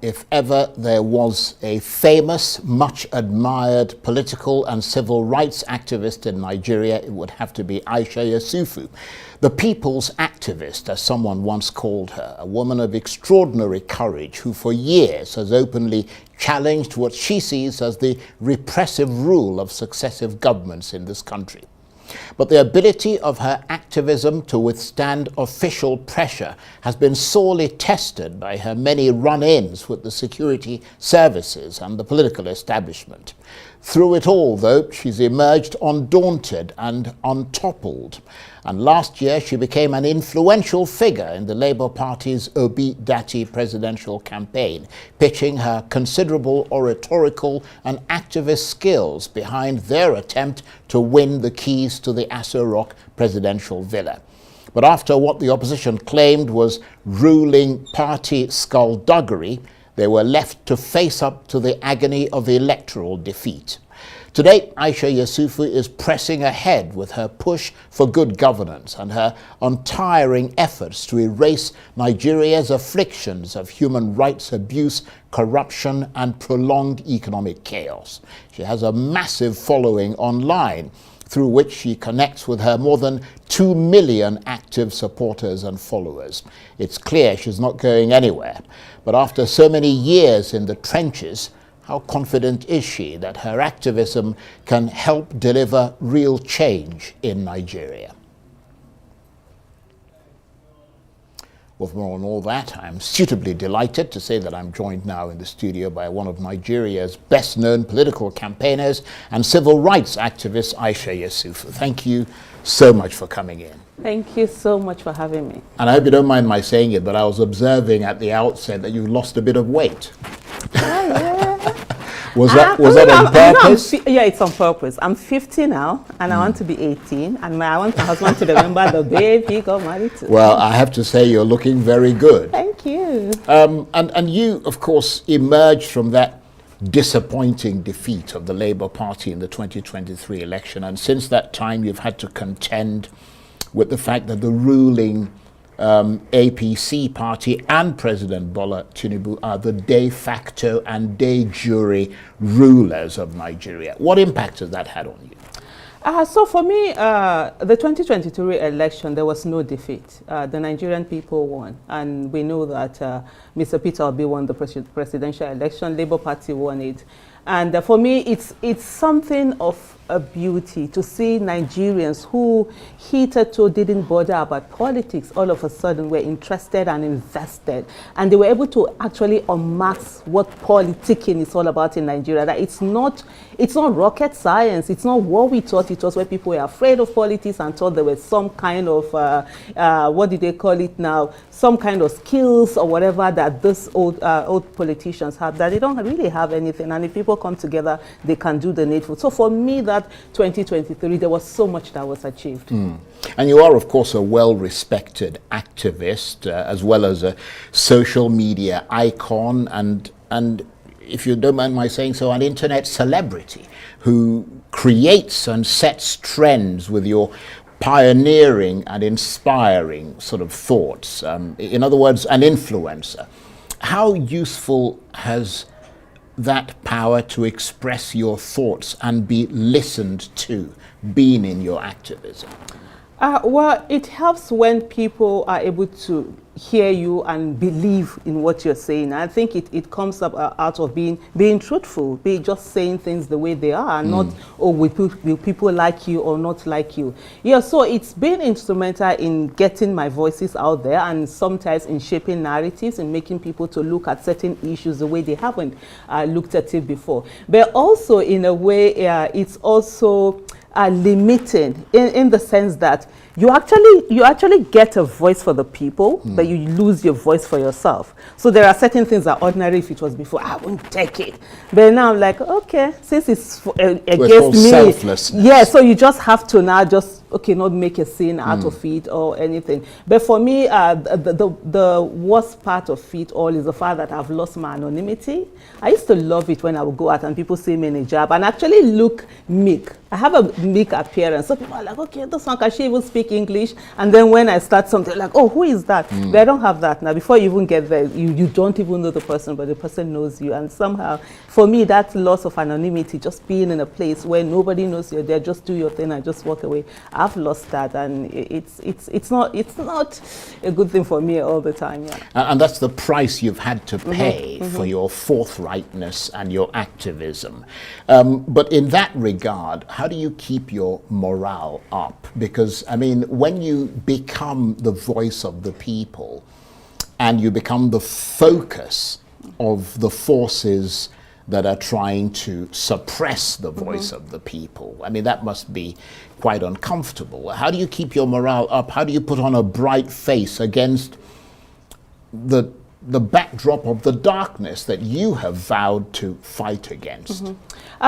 if ever there was a famous, much admired political and civil rights activist in Nigeria, it would have to be Aisha Yesufu, the people's activist, as someone once called her, a woman of extraordinary courage who for years has openly challenged what she sees as the repressive rule of successive governments in this country. But the ability of her activism to withstand official pressure has been sorely tested by her many run-ins with the security services and the political establishment. Through it all, though, she's emerged undaunted and untoppled. And last year, she became an influential figure in the Labour Party's Obidient presidential campaign, pitching her considerable oratorical and activist skills behind their attempt to win the keys to the Aso Rock presidential villa. But after what the opposition claimed was ruling party skullduggery, they were left to face up to the agony of electoral defeat. Today, Aisha Yesufu is pressing ahead with her push for good governance and her untiring efforts to erase Nigeria's afflictions of human rights abuse, corruption, and prolonged economic chaos. She has a massive following online, through which she connects with her more than 2 million active supporters and followers. It's clear she's not going anywhere. But after so many years in the trenches, how confident is she that her activism can help deliver real change in Nigeria? With more on all that, I'm suitably delighted to say that I'm joined now in the studio by one of Nigeria's best-known political campaigners and civil rights activist, Aisha Yesufu. Thank you so much for coming in. Thank you so much for having me. And I hope you don't mind my saying it, but I was observing at the outset that you lost a bit of weight. Was that on purpose? Yeah, it's on purpose. I'm 50 now, and I want to be 18, and I want my husband to remember the babe he got married to. Well, I have to say you're looking very good. Thank you. And you, of course, emerged from that disappointing defeat of the Labour Party in the 2023 election, and since that time you've had to contend with the fact that the ruling APC party and President Bola Tinubu are the de facto and de jure rulers of Nigeria. What impact has that had on you? So for me, the 2023 election, there was no defeat. The Nigerian people won. And we know that Mr. Peter Obi won the presidential election, Labour Party won it. And for me, it's something of a beauty to see Nigerians who hitherto didn't bother about politics all of a sudden were interested and invested, and they were able to actually unmask what politicking is all about in Nigeria. That it's not rocket science. It's not what we thought it was, where people were afraid of politics and thought there was some kind of what do they call it now, some kind of skills or whatever that these old politicians have, that they don't really have anything, and if people come together they can do the needful. So for me, that 2023, there was so much that was achieved. And you are, of course, a well-respected activist, as well as a social media icon, and if you don't mind my saying so, an internet celebrity who creates and sets trends with your pioneering and inspiring sort of thoughts. In other words, an influencer. How useful has that power to express your thoughts and be listened to been in your activism? Well, it helps when people are able to hear you and believe in what you're saying. I think it comes up out of being truthful, just saying things the way they are, and not, oh, will people like you or not like you. Yeah, so it's been instrumental in getting my voices out there, and sometimes in shaping narratives and making people to look at certain issues the way they haven't looked at it before. But also, in a way, it's also limiting in the sense that you actually get a voice for the people, but you lose your voice for yourself. So there are certain things that ordinary, if it was before, I wouldn't take it. But now I'm like, okay, since it's against me, selflessness. Yeah, so you just have to now just okay, not make a scene out of it or anything. But for me, the worst part of it all is the fact that I've lost my anonymity. I used to love it when I would go out and people see me in a job and actually look meek. I have a meek appearance. So people are like, okay, this one, can she even speak English? And then when I start something, like, oh, who is that? But I don't have that now. Before you even get there, you don't even know the person, but the person knows you. And somehow, for me, that loss of anonymity, just being in a place where nobody knows you're there, just do your thing and just walk away. I've lost that, and it's not a good thing for me all the time. Yeah. And that's the price you've had to pay for your forthrightness and your activism. But in that regard, how do you keep your morale up? Because, I mean, when you become the voice of the people and you become the focus of the forces that are trying to suppress the voice of the people, I mean, that must be quite uncomfortable. How do you keep your morale up? How do you put on a bright face against the backdrop of the darkness that you have vowed to fight against?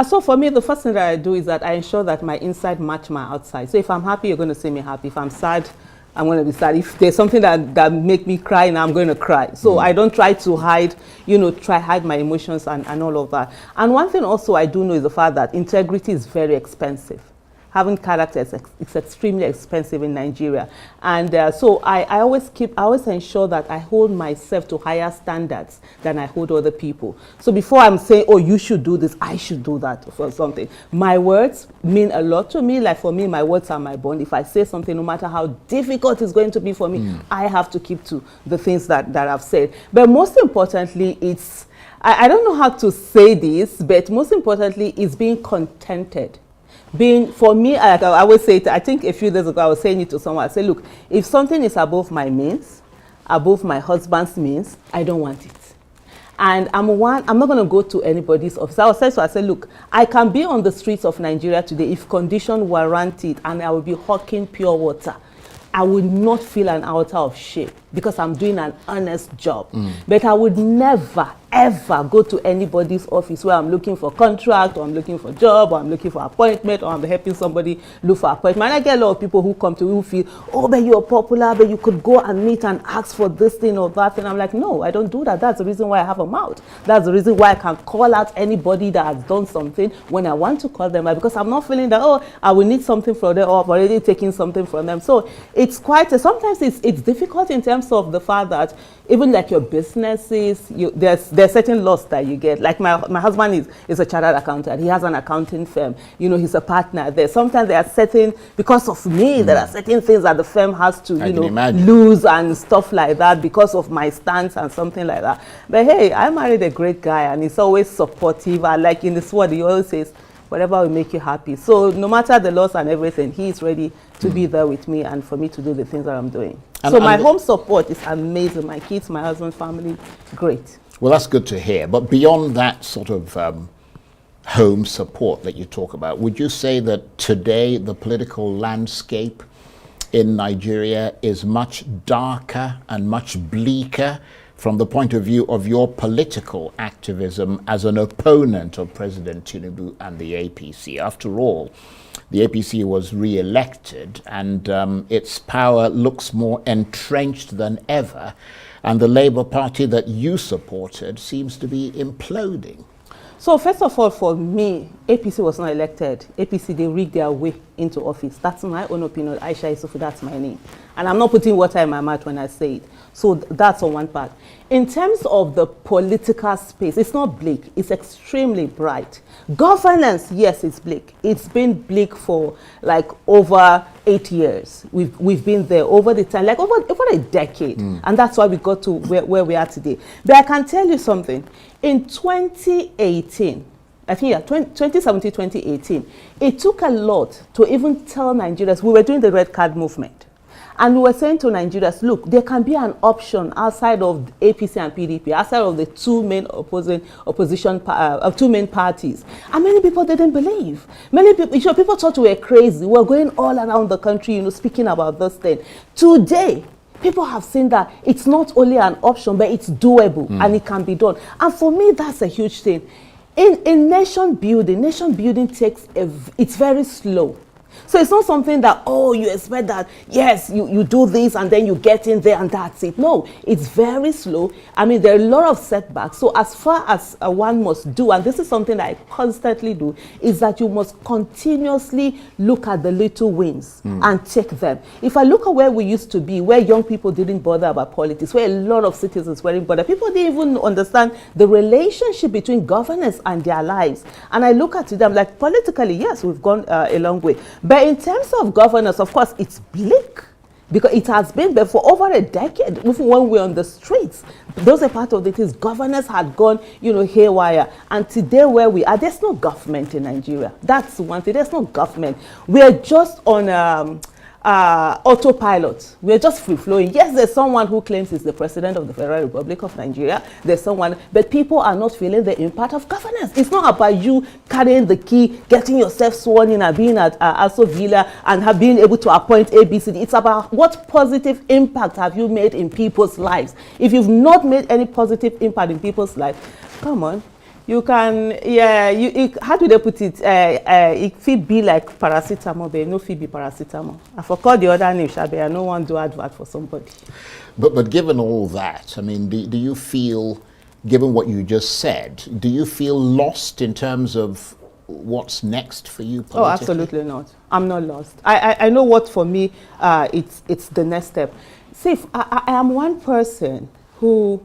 So for me, the first thing that I do is that I ensure that my inside match my outside. So if I'm happy, you're going to see me happy. If I'm sad, I'm going to be sad. If there's something that make me cry, now I'm going to cry. So I don't try to hide, hide my emotions and all of that. And one thing also I do know is the fact that integrity is very expensive. Having character is extremely expensive in Nigeria. And so I always ensure that I hold myself to higher standards than I hold other people. So before I'm saying, oh, you should do this, I should do that for something. My words mean a lot to me. Like for me, my words are my bond. If I say something, no matter how difficult it's going to be for me, I have to keep to the things that I've said. But most importantly, I don't know how to say this, but most importantly, it's being contented. For me, I always say it, I think a few days ago I was saying it to someone, I said, look, if something is above my means, above my husband's means, I don't want it. And I'm not going to go to anybody's office. I said, look, I can be on the streets of Nigeria today if conditions warrant it, and I will be hawking pure water. I would not feel an iota of shame because I'm doing an honest job. But I would never, ever go to anybody's office where I'm looking for contract, or I'm looking for job, or I'm looking for appointment, or I'm helping somebody look for appointment. And I get a lot of people who come to me who feel, oh, but you're popular, but you could go and meet and ask for this thing or that thing. I'm like, no, I don't do that. That's the reason why I have a mouth. That's the reason why I can call out anybody that has done something when I want to call them out, because I'm not feeling that, oh, I will need something from them, or I've already taken something from them. So it's quite, sometimes it's difficult in terms of the fact that even like your businesses, there's certain loss that you get. Like my husband is a chartered accountant. He has an accounting firm. He's a partner there. Sometimes there are certain, because of me, there are certain things that the firm has to, lose and stuff like that because of my stance and something like that. But hey, I married a great guy and he's always supportive. And like in this word, he always says, whatever will make you happy. So no matter the loss and everything, he is ready to be there with me and for me to do the things that I'm doing. So my home support is amazing. My kids, my husband, family, great. Well, that's good to hear. But beyond that sort of home support that you talk about, would you say that today the political landscape in Nigeria is much darker and much bleaker from the point of view of your political activism as an opponent of President Tinubu and the APC? After all, the APC was re-elected and its power looks more entrenched than ever, and the Labour Party that you supported seems to be imploding. So first of all, for me, APC was not elected. APC, they rigged their way into office. That's my own opinion. Aisha Yesufu, that's my name. And I'm not putting water in my mouth when I say it. So that's on one part. In terms of the political space, it's not bleak. It's extremely bright. Governance, yes, it's bleak. It's been bleak for like over 8 years. We've been there over the time, like over a decade. And that's why we got to where we are today. But I can tell you something. In 2018, I think, 2017, 2018, it took a lot to even tell Nigerians, we were doing the red card movement. And we were saying to Nigerians, look, there can be an option outside of APC and PDP, outside of the two main two main parties. And many people didn't believe. Many people, people thought we were crazy. We were going all around the country, speaking about this thing. Today, people have seen that it's not only an option, but it's doable and it can be done. And for me, that's a huge thing. In nation building takes, it's very slow. So it's not something that, oh, you expect that, yes, you do this and then you get in there and that's it. No, it's very slow. I mean, there are a lot of setbacks. So as far as one must do, and this is something that I constantly do, is that you must continuously look at the little wins and take them. If I look at where we used to be, where young people didn't bother about politics, where a lot of citizens weren't bothered, people didn't even understand the relationship between governance and their lives. And I look at it, I'm like, politically, yes, we've gone a long way. But in terms of governance, of course, it's bleak because it has been there for over a decade. Even when we're on the streets, those are part of the things. Governance had gone, haywire. And today where we are, there's no government in Nigeria. That's one thing. There's no government. We're just on autopilot. We're just free-flowing. Yes, there's someone who claims he's the president of the Federal Republic of Nigeria. There's someone, but people are not feeling the impact of governance. It's not about you carrying the key, getting yourself sworn in and being at Aso Villa and being able to appoint ABCD. It's about what positive impact have you made in people's lives. If you've not made any positive impact in people's lives, come on. You can, how do they put it? It could be like paracetamol, but no fit be paracetamol. I forgot the other name, Shabe. I no one do advert for somebody. But given all that, I mean, do you feel, given what you just said, do you feel lost in terms of what's next for you politically? Oh, absolutely not. I'm not lost. I know what for me, it's the next step. See, I am one person who,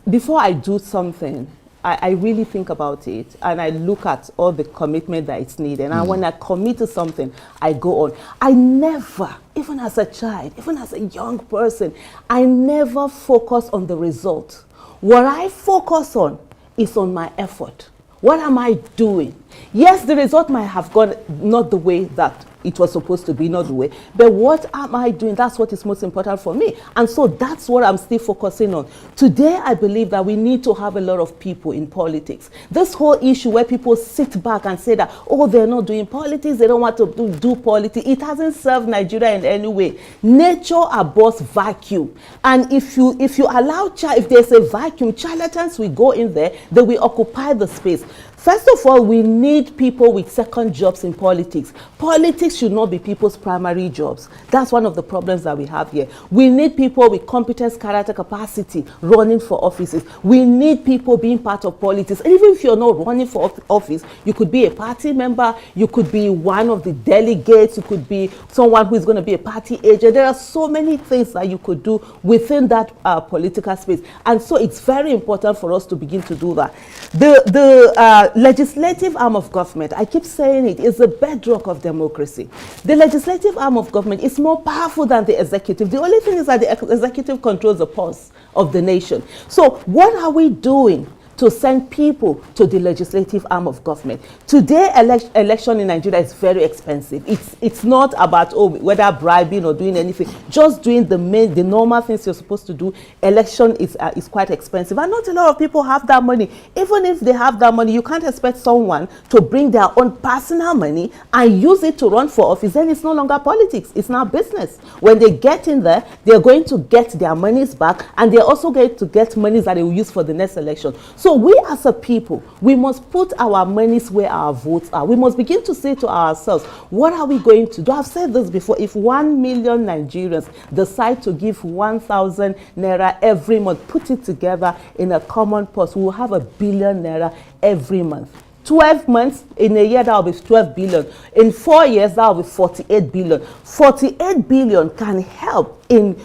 before I do something, I really think about it and I look at all the commitment that it's needed. And when I commit to something, I go on. I never, even as a child, even as a young person, I never focus on the result. What I focus on is on my effort. What am I doing? Yes, the result might have gone not the way that it was supposed to be, not the way, but what am I doing? That's what is most important for me. And so that's what I'm still focusing on. Today, I believe that we need to have a lot of people in politics. This whole issue where people sit back and say that, oh, they're not doing politics, they don't want to do politics, it hasn't served Nigeria in any way. Nature abhors vacuum. And if you allow, if there's a vacuum, charlatans will go in there, they will occupy the space. First of all, we need people with second jobs in politics. Politics should not be people's primary jobs. That's one of the problems that we have here. We need people with competence, character, capacity running for offices. We need people being part of politics. And even if you're not running for office, you could be a party member, you could be one of the delegates, you could be someone who is going to be a party agent. There are so many things that you could do within that political space. And so it's very important for us to begin to do that. The legislative arm of government, I keep saying it, is the bedrock of democracy. The legislative arm of government is more powerful than the executive. The only thing is that the executive controls the pulse of the nation. So what are we doing to send people to the legislative arm of government? Today, election in Nigeria is very expensive. It's not about whether bribing or doing anything. Just doing the normal things you're supposed to do. Election is quite expensive, and not a lot of people have that money. Even if they have that money, you can't expect someone to bring their own personal money and use it to run for office. Then it's no longer politics. It's now business. When they get in there, they're going to get their monies back, and they're also going to get monies that they will use for the next election. So we as a people, we must put our monies where our votes are. We must begin to say to ourselves, what are we going to do? I've said this before. If 1 million Nigerians decide to give 1,000 naira every month, put it together in a common purse, we will have 1 billion naira every month. 12 months, in a year, that will be 12 billion. In 4 years, that will be 48 billion. 48 billion can help in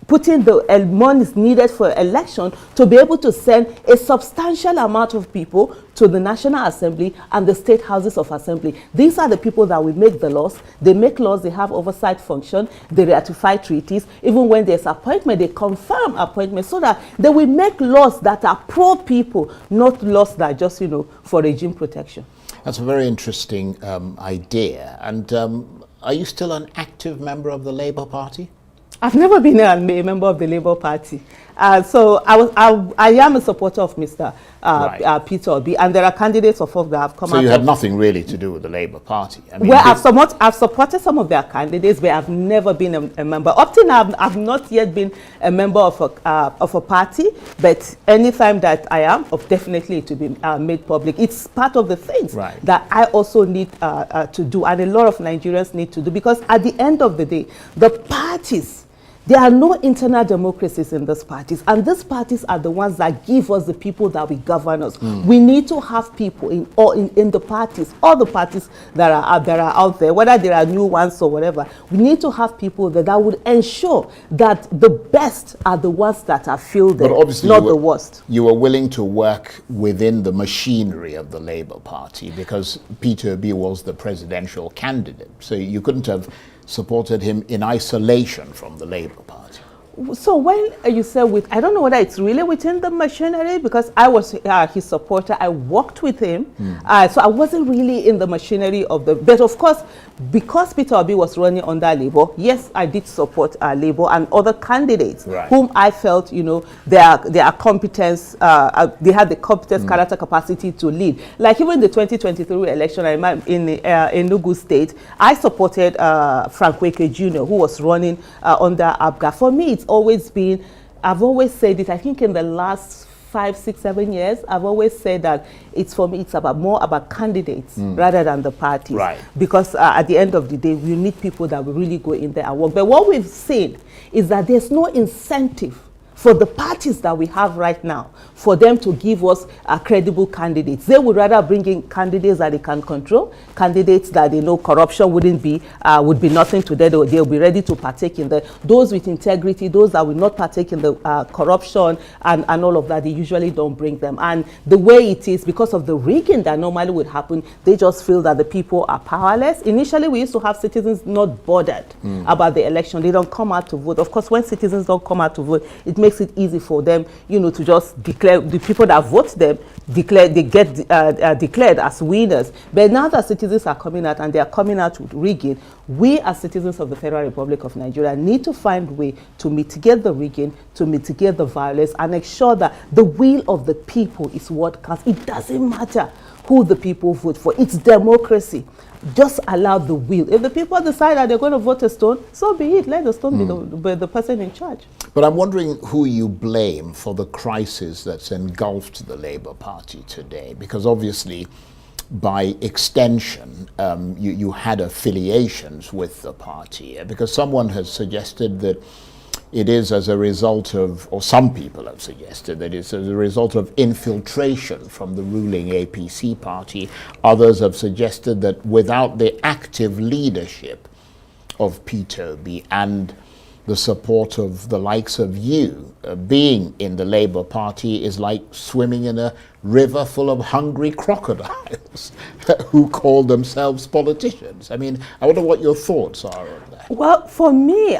putting the monies needed for election to be able to send a substantial amount of people to the National Assembly and the state houses of assembly. These are the people that will make the laws. They make laws, they have oversight function, they ratify treaties. Even when there's appointment, they confirm appointment so that they will make laws that are pro-people, not laws that are just, for regime protection. That's a very interesting idea. And are you still an active member of the Labour Party? I've never been a member of the Labour Party. So I am a supporter of Mr. Peter Obi, and there are candidates of us that have come out. So you had nothing really to do with the Labour Party? I mean, well, I've supported some of their candidates, but I've never been a member. Up till now, I've not yet been a member of a party, but anytime that I am, definitely to be made public. It's part of the things that I also need to do, and a lot of Nigerians need to do, because at the end of the day, the parties, there are no internal democracies in these parties, and these parties are the ones that give us the people that will govern us. We need to have people in the parties, all the parties that are out there, whether there are new ones or whatever. We need to have people that would ensure that the best are the ones that are fielded, not the worst. You were willing to work within the machinery of the Labour Party because Peter Obi was the presidential candidate, so you couldn't have supported him in isolation from the Labour Party. So when you say I don't know whether it's really within the machinery, because I was his supporter. I worked with him. So I wasn't really in the machinery of but of course, because Peter Obi was running under Labour, yes, I did support Labour and other candidates whom I felt, their competence, they had the competence, character, capacity to lead. Like even the 2023 election, I remember in Enugu State, I supported Frank Weke Jr., who was running under ABGA. For me, it's always been, I've always said it, I think in the last 5, 6, 7 years, I've always said that for me, it's more about candidates rather than the parties. Because at the end of the day, we need people that will really go in there and work. But what we've seen is that there's no incentive for the parties that we have right now, for them to give us credible candidates. They would rather bring in candidates that they can control, candidates that they know corruption would be nothing to them. They'll be ready to partake in those with integrity, those that will not partake in the corruption and all of that. They usually don't bring them. And the way it is, because of the rigging that normally would happen, they just feel that the people are powerless. Initially, we used to have citizens not bothered about the election. They don't come out to vote. Of course, when citizens don't come out to vote, it makes it easy for them, to just declare, the people that vote them, they get declared as winners. But now that citizens are coming out and they are coming out with rigging, we as citizens of the Federal Republic of Nigeria need to find a way to mitigate the rigging, to mitigate the violence, and ensure that the will of the people is what counts. It doesn't matter who the people vote for. It's democracy. Just allow the will. If the people decide that they're going to vote a stone, so be it. Let the stone be the person in charge. But I'm wondering who you blame for the crisis that's engulfed the Labour Party today, because obviously, by extension, you had affiliations with the party, because someone has suggested that it is as a result of, or some people have suggested that it's as a result of infiltration from the ruling APC party. Others have suggested that without the active leadership of Peter Obi and the support of the likes of you, being in the Labour Party is like swimming in a river full of hungry crocodiles who call themselves politicians. I mean, I wonder what your thoughts are on that. Well, for me,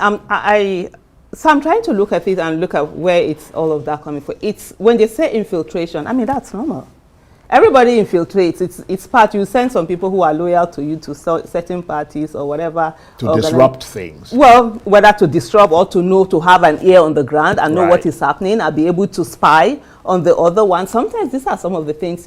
so I'm trying to look at it and look at where it's all of that coming from. It's when they say infiltration, I mean, that's normal. Everybody infiltrates. It's part. You send some people who are loyal to you to certain parties or whatever. To disrupt things. Well, whether to disrupt or to have an ear on the ground and know what is happening and be able to spy on the other one. Sometimes these are some of the things,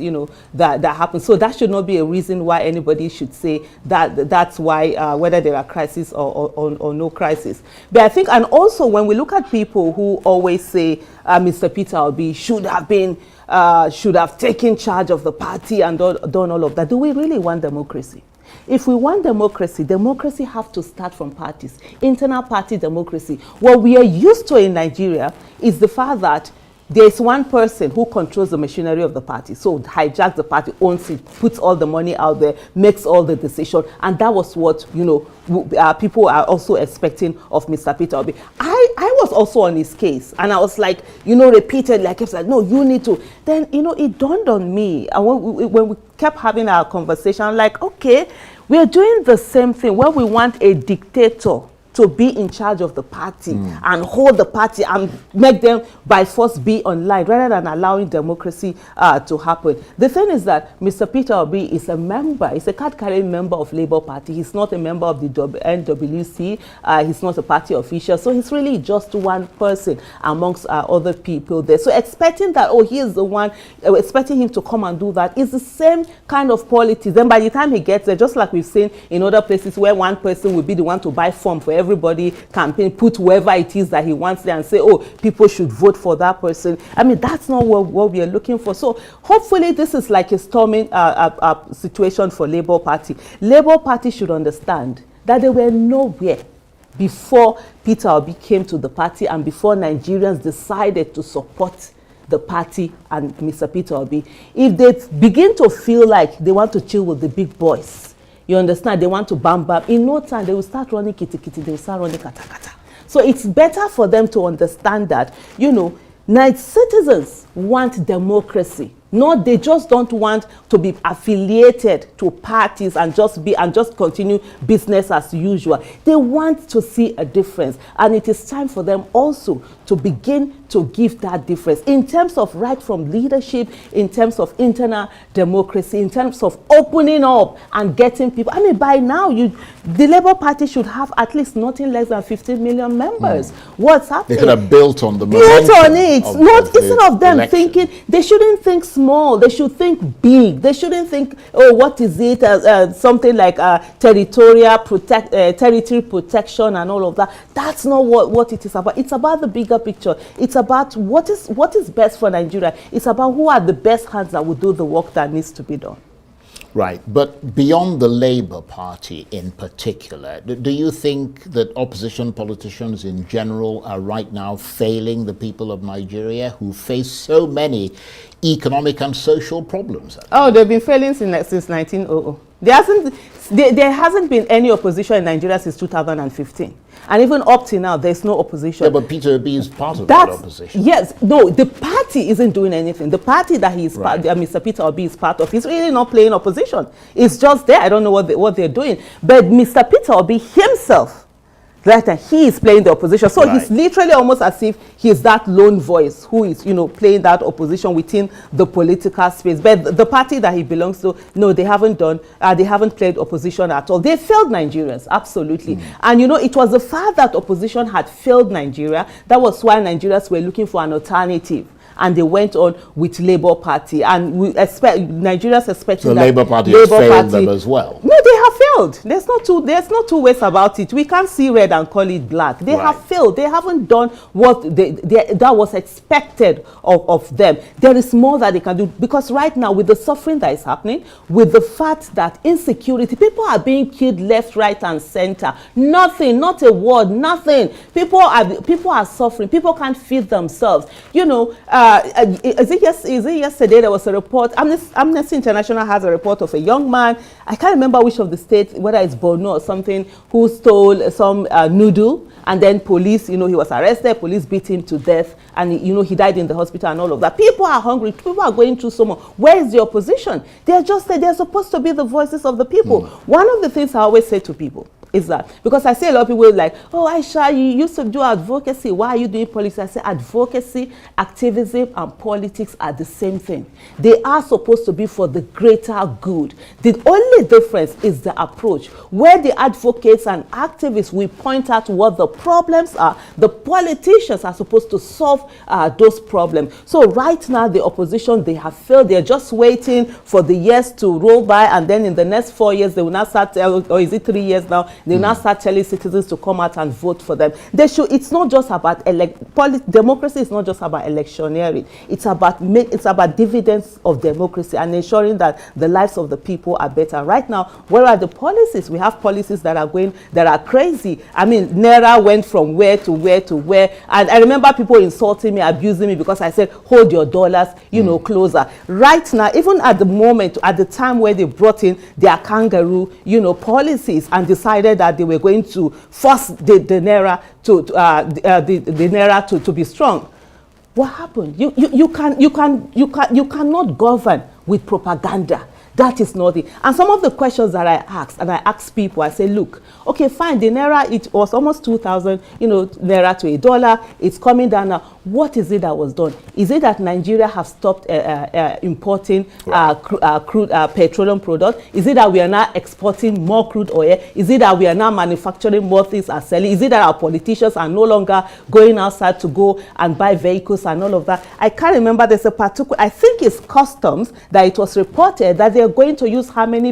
that happen. So that should not be a reason why anybody should say that's why, whether there are crises or no crisis. But I think, and also when we look at people who always say Mr. Peter Obi should have taken charge of the party and done all of that, do we really want democracy? If we want democracy, democracy has to start from parties, internal party democracy. What we are used to in Nigeria is the fact that there's one person who controls the machinery of the party. So hijacks the party, owns it, puts all the money out there, makes all the decisions. And that was what, people are also expecting of Mr. Peter Obi. I was also on his case. And I was like, repeated, like, I was like, no, you need to. Then, it dawned on me. And when we kept having our conversation, I'm like, okay, we're doing the same thing. When we want a dictator to be in charge of the party and hold the party and make them by force be online rather than allowing democracy to happen. The thing is that Mr. Peter Obi is a member, he's a card-carrying member of Labour Party. He's not a member of the NWC, he's not a party official, so he's really just one person amongst other people there. So expecting that, oh, he is the one, expecting him to come and do that is the same kind of politics. Then by the time he gets there, just like we've seen in other places where one person will be the one to buy form for everybody, campaign, put whoever it is that he wants there and say, oh, people should vote for that person. I mean, that's not what we are looking for. So hopefully this is like a storming situation for Labour Party. Labour Party should understand that they were nowhere before Peter Obi came to the party and before Nigerians decided to support the party and Mr. Peter Obi. If they begin to feel like they want to chill with the big boys, you understand, they want to bam, in no time they will start running kitty, they will start running kata. So it's better for them to understand that, you know, citizens want democracy. No, they just don't want to be affiliated to parties and just continue business as usual. They want to see a difference, and it is time for them also to begin to give that difference in terms of right from leadership, in terms of internal democracy, in terms of opening up and getting people. I mean, by now, the Labour Party should have at least nothing less than 15 million members. What's happening? They could have built on the built on it. Not instead of them election. Thinking, they shouldn't think small. They should think big. They shouldn't think, oh, what is it? Something like territory protection and all of that. That's not what it is about. It's about the bigger picture. It's about what is best for Nigeria. It's about who are the best hands that will do the work that needs to be done. Right, but beyond the Labour Party in particular, do you think that opposition politicians in general are right now failing the people of Nigeria who face so many economic and social problems? Oh, they've been failing since 1900. There hasn't been any opposition in Nigeria since 2015. And even up to now, there's no opposition. Yeah, but Peter Obi is part of that opposition. Yes, no, the party isn't doing anything. The party that he is part, Mr. Peter Obi is part of, he's really not playing opposition. It's just there. I don't know what they're doing. But Mr. Peter Obi himself, that he is playing the opposition. So he's literally almost as if he's that lone voice who is, you know, playing that opposition within the political space. But the party that he belongs to, no, they haven't played opposition at all. They failed Nigerians, absolutely. And, you know, it was the fact that opposition had failed Nigeria. That was why Nigerians were looking for an alternative. And they went on with Labour Party, and we expect Nigerians expecting that Labour Party has failed them as well. No, they have failed. There's no two ways about it. We can't see red and call it black. They have failed. They haven't done what that was expected of them. There is more that they can do, because right now, with the suffering that is happening, with the fact that insecurity, people are being killed left, right, and center. Nothing, not a word, nothing. People are suffering. People can't feed themselves. You know. Is it yesterday there was a report? Amnesty International has a report of a young man. I can't remember which of the states, whether it's Borno or something, who stole some noodle, and then police, you know, he was arrested. Police beat him to death, and you know, he died in the hospital and all of that. People are hungry. People are going through so much. Where is the opposition? They're supposed to be the voices of the people. One of the things I always say to people is that, because I see a lot of people like, oh, Aisha, you used to do advocacy. Why are you doing politics? I say advocacy, activism, and politics are the same thing. They are supposed to be for the greater good. The only difference is the approach. Where the advocates and activists, we point out what the problems are. The politicians are supposed to solve those problems. So right now, the opposition, they have failed. They're just waiting for the years to roll by, and then in the next 4 years, they will not start, or is it 3 years now? They now start telling citizens to come out and vote for them. It's not just about democracy. Is not just about electioneering. It's about dividends of democracy and ensuring that the lives of the people are better. Right now, where are the policies? We have policies that are crazy. I mean, Naira went from where to where to where, and I remember people insulting me, abusing me because I said, "Hold your dollars, you know, closer." Right now, even at the moment, at the time where they brought in their kangaroo, you know, policies and decided that they were going to force the Naira to be strong. What happened? You cannot govern with propaganda. That is not it. And some of the questions that I asked, and I asked people, I say, look, okay, fine, the naira, it was almost 2,000, naira to $1. It's coming down now. What is it that was done? Is it that Nigeria have stopped importing crude petroleum products? Is it that we are now exporting more crude oil? Is it that we are now manufacturing more things and selling? Is it that our politicians are no longer going outside to go and buy vehicles and all of that? I can't remember. There's a particular, I think it's customs, that it was reported that they're going to use how many